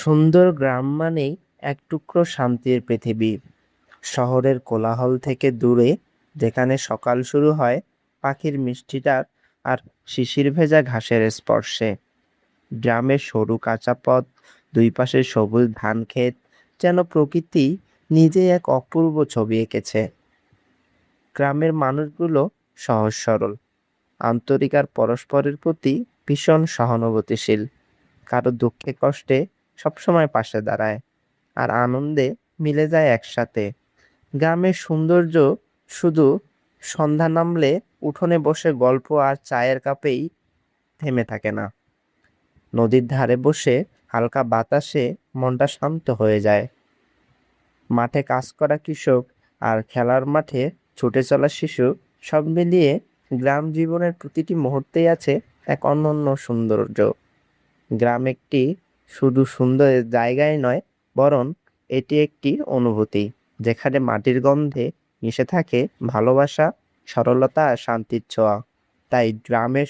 সুন্দর গ্রাম মানেই এক টুকরো শান্তির পৃথিবী। শহরের কোলাহল থেকে দূরে, যেখানে সকাল শুরু হয় পাখির মিষ্টি ডাক আর শিশির ভেজা ঘাসের স্পর্শে। গ্রামের সরু কাঁচা পথ, দুই পাশে সবুজ ধান ক্ষেত, যেন প্রকৃতি নিজেই এক অপূর্ব ছবি এঁকেছে। গ্রামের মানুষগুলো সহজ সরল, আন্তরিক আর পরস্পরের প্রতি ভীষণ সহানুভূতিশীল। কারো দুঃখে কষ্টে সবসময় পাশে দাঁড়ায়, আর আনন্দে মিলে যায় একসাথে। গ্রামের সৌন্দর্য শুধু সন্ধ্যা নামলে উঠোনে বসে গল্প আর চায়ের কাপেই থেমে থাকে না। নদীর ধারে বসে হালকা বাতাসে মনটা শান্ত হয়ে যায়। মাঠে কাজ করা কৃষক আর খেলার মাঠে ছুটে চলা শিশু, সব মিলিয়ে গ্রাম জীবনের প্রতিটি মুহূর্তেই আছে এক অনন্য সৌন্দর্য। গ্রাম একটি শুধু সুন্দর জায়গায় নয়, বরং এটি একটি অনুভূতি, যেখানে মাটির গন্ধে মিশে থাকে ভালোবাসা, সরলতা আর শান্তির ছোঁয়া। তাই গ্রামের